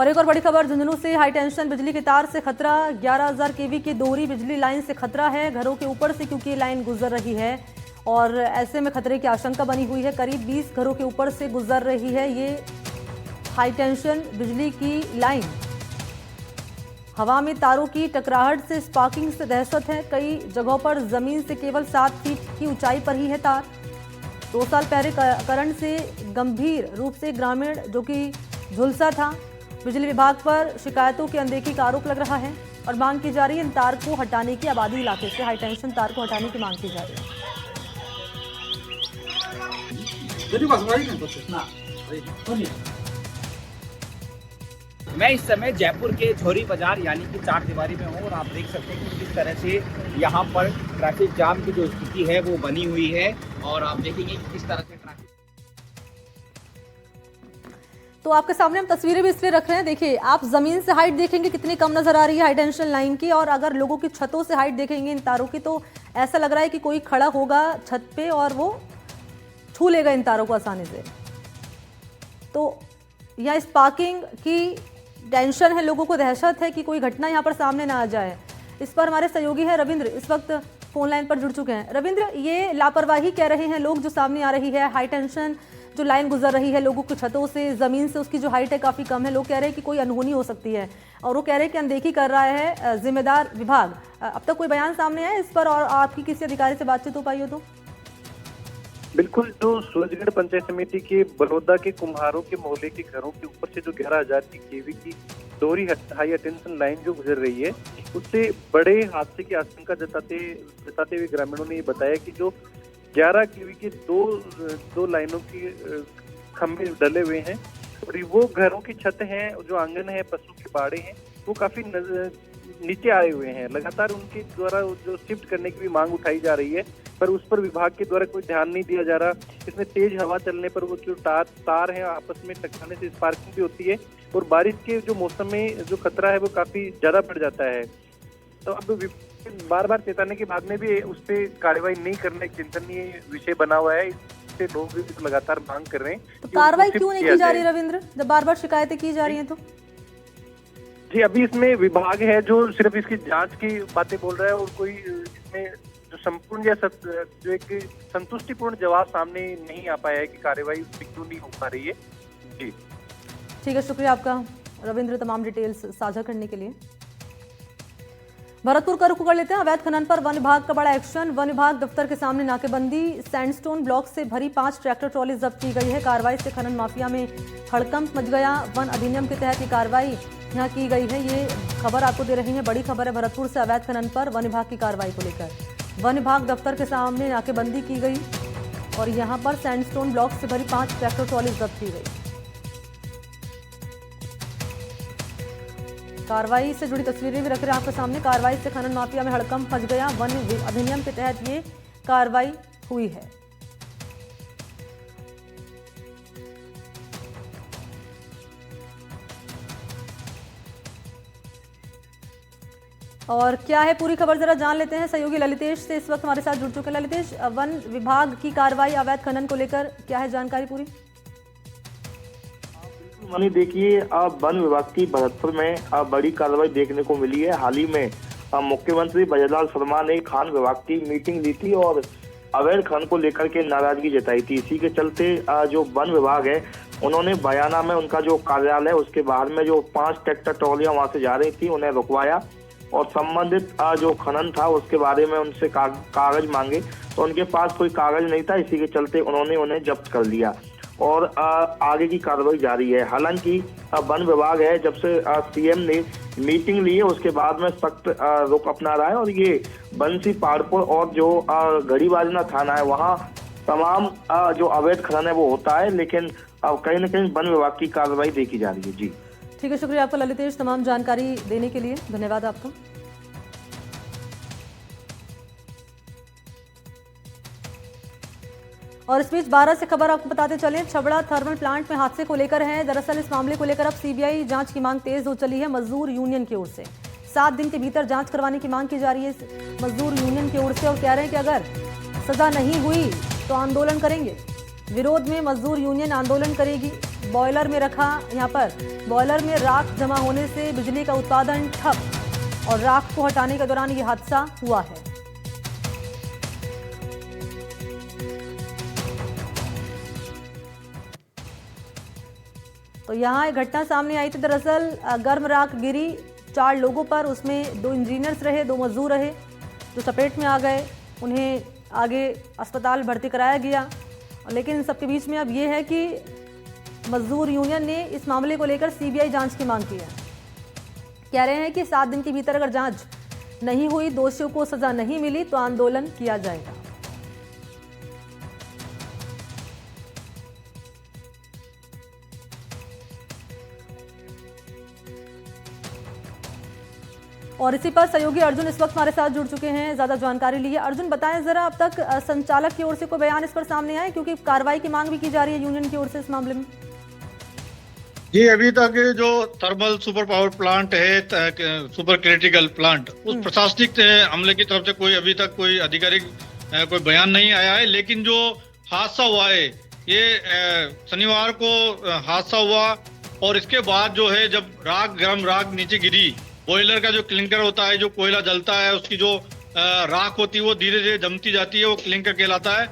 और एक और बड़ी खबर, झुंझुनू से हाई टेंशन बिजली के तार से खतरा। 11,000 केवी की दोहरी बिजली लाइन से खतरा है घरों के ऊपर से, क्योंकि ये लाइन गुजर रही है और ऐसे में खतरे की आशंका बनी हुई है। करीब 20 घरों के ऊपर से गुजर रही है ये हाई टेंशन बिजली की लाइन। हवा में तारों की टकराहट से स्पार्किंग से दहशत है। कई जगहों पर जमीन से केवल 7 फीट की ऊंचाई पर ही है तार। 2 साल पहले करंट से गंभीर रूप से ग्रामीण जो कि झुलसा था। बिजली विभाग पर शिकायतों की अनदेखी का आरोप लग रहा है और मांग की जा रही है इन तार को हटाने की। आबादी इलाके से हाई टेंशन तार को हटाने की मांग की जा रही है। मैं इस समय जयपुर के झोरी बाजार यानी कि चार दीवारी में हूँ और आप देख सकते हैं कि किस तरह से यहाँ पर ट्रैफिक जाम की जो स्थिति है वो बनी हुई है और आप देखेंगे कि किस तरह से ट्रैफिक। तो आपके सामने हम तस्वीरें भी इसलिए रख रहे हैं। देखिए, आप जमीन से हाइट देखेंगे कितनी कम नजर आ रही है हाई टेंशन लाइन की, और अगर लोगों की छतों से हाइट देखेंगे इन तारों की तो ऐसा लग रहा है कि कोई खड़ा होगा छत पे और वो छू लेगा इन तारों को आसानी से। तो यहाँ स्पार्किंग की टेंशन है, लोगों को दहशत है कि कोई घटना यहाँ पर सामने ना आ जाए। इस पर हमारे सहयोगी है रविंद्र, इस वक्त फोन लाइन पर जुड़ चुके हैं। रविंद्र, ये लापरवाही कह रहे हैं लोग जो सामने आ रही है, हाई टेंशन जो लाइन गुजर रही है लोगों की छतों से, जमीन से, उसकी जो हाइट है काफी कम है। लोग कह रहे हैं कि कोई अनहोनी हो सकती है और वो कह रहे हैं कि अनदेखी कर रहा है जिम्मेदार विभाग। अब तक कोई बयान सामने आया इस पर और आपकी किसी अधिकारी से बातचीत हो पाई हो तो? बिल्कुल, जो सूरजगढ़ पंचायत समिति के बड़ौदा के कुम्हारों के मोहल्ले के घरों के ऊपर से जो 11,000 की केवी की दोहरी हाई टेंशन लाइन जो गुजर रही है, उससे बड़े हादसे की आशंका जताते हुए ग्रामीणों ने ये बताया कि जो 11 केवी के दो लाइनों के खंभे डले हुए हैं और वो घरों की छत है, जो आंगन है, पशु के बाड़े हैं, वो काफी नीचे आए हुए हैं। लगातार उनके द्वारा जो शिफ्ट करने की भी मांग उठाई जा रही है, पर उस पर विभाग के द्वारा कोई ध्यान नहीं दिया जा रहा। इसमें तेज हवा चलने पर वो जो तार है आपस में टकराने से स्पार्किंग भी होती है और बारिश के जो मौसम में जो खतरा है वो काफी ज्यादा बढ़ जाता है। तो अब बार बार चेताने के बाद में भी उस पर कार्रवाई नहीं करना एक चिंतनीय विषय बना हुआ है। इससे लोग भी लगातार मांग कर रहे हैं। तो कार्रवाई क्यों नहीं की जा रही रविंद्र, जब बार बार शिकायतें की जा रही हैं तो? जी, अभी इसमें विभाग है जो सिर्फ इसकी जांच की बातें बोल रहा है और कोई इसमें जो संपूर्ण या जो एक संतुष्टिपूर्ण जवाब सामने नहीं आ पाया है कि कार्रवाई क्यों नहीं हो पा रही है। जी ठीक है, शुक्रिया आपका रविंद्र तमाम डिटेल्स साझा करने के लिए। भरतपुर का रुख कर लेते हैं। अवैध खनन पर वन विभाग का बड़ा एक्शन। वन विभाग दफ्तर के सामने नाकेबंदी। सैंडस्टोन ब्लॉक से भरी 5 ट्रैक्टर ट्रॉली जब्त की गई है। कार्रवाई से खनन माफिया में हड़कंप मच गया। वन अधिनियम के तहत ये कार्रवाई यहाँ की गई है। ये खबर आपको दे रही है, बड़ी खबर है भरतपुर से अवैध खनन पर वन विभाग की कार्रवाई को लेकर। वन विभाग दफ्तर के सामने नाकेबंदी की गई और यहाँ पर सैंडस्टोन ब्लॉक से भरी 5 ट्रैक्टर ट्रॉली जब्त की गई। कार्रवाई से जुड़ी तस्वीरें भी रख रहे हैं आपके सामने। कार्रवाई से खनन माफिया में हड़कंप मच गया। वन अधिनियम के तहत ये कार्रवाई हुई है। और क्या है पूरी खबर, जरा जान लेते हैं। सहयोगी ललितेश से इस वक्त हमारे साथ जुड़ चुके हैं। ललितेश, वन विभाग की कार्रवाई अवैध खनन को लेकर क्या है जानकारी पूरी? मानी देखिए, वन विभाग की भरतपुर में बड़ी कार्रवाई देखने को मिली है। हाल ही में मुख्यमंत्री ब्रजलाल शर्मा ने खान विभाग की मीटिंग ली थी और अवैध खनन को लेकर के नाराजगी जताई थी। इसी के चलते जो वन विभाग है उन्होंने बयाना में उनका जो कार्यालय उसके बाहर में जो 5 ट्रैक्टर ट्रॉलियां वहां से जा रही थी उन्हें रुकवाया और संबंधित जो खनन था उसके बारे में उनसे कागज मांगे तो उनके पास कोई कागज नहीं था। इसी के चलते उन्होंने उन्हें जब्त कर लिया और आगे की कार्रवाई जारी है। हालांकि वन विभाग है जब से सीएम ने मीटिंग ली है उसके बाद में सख्त रुख अपना रहा है और ये बंसी पहाड़पुर और जो गढ़ीबाजना थाना है वहाँ तमाम जो अवैध खनन है वो होता है, लेकिन कहीं न कहीं वन विभाग की कार्रवाई देखी जा रही है। जी ठीक है, शुक्रिया आपका ललितेश तमाम जानकारी देने के लिए, धन्यवाद आपका। और इस बीच 12 से खबर आपको बताते चलें, छबड़ा थर्मल प्लांट में हादसे को लेकर है। दरअसल इस मामले को लेकर अब सीबीआई जांच की मांग तेज हो चली है मजदूर यूनियन की ओर से। 7 दिन के भीतर जांच करवाने की मांग की जा रही है मजदूर यूनियन की ओर से और कह रहे हैं कि अगर सजा नहीं हुई तो आंदोलन करेंगे। विरोध में मजदूर यूनियन आंदोलन करेगी। बॉयलर में रखा। यहाँ पर बॉयलर में राख जमा होने से बिजली का उत्पादन ठप और राख को हटाने के दौरान ये हादसा हुआ है। तो यहाँ एक घटना सामने आई थी। दरअसल गर्म राख गिरी 4 लोगों पर, उसमें 2 इंजीनियर्स रहे, 2 मजदूर रहे जो चपेट में आ गए। उन्हें आगे अस्पताल भर्ती कराया गया। लेकिन इन सबके बीच में अब ये है कि मजदूर यूनियन ने इस मामले को लेकर सीबीआई जांच की मांग की है। कह रहे हैं कि 7 दिन के भीतर अगर जांच नहीं हुई, दोषियों को सजा नहीं मिली तो आंदोलन किया जाएगा। और इसी पर सहयोगी अर्जुन इस वक्त हमारे साथ जुड़ चुके हैं ज्यादा जानकारी लिए। अर्जुन, बताएं जरा, अब तक संचालक की ओर से कोई बयान इस पर सामने आए, क्योंकि कार्रवाई की मांग भी की जा रही है यूनियन की ओर से इस मामले में? जी, अभी तक जो थर्मल सुपर पावर प्लांट है, सुपर क्रिटिकल प्लांट, उस प्रशासनिक अमले की तरफ से कोई अभी तक कोई आधिकारिक कोई बयान नहीं आया है। लेकिन जो हादसा हुआ है, ये शनिवार को हादसा हुआ और इसके बाद जो है जब गर्म राख नीचे गिरी, बॉयलर का जो क्लिंकर होता है, जो कोयला जलता है, उसकी जो राख होती है वो धीरे धीरे जमती जाती है, वो क्लिंकर कहलाता है।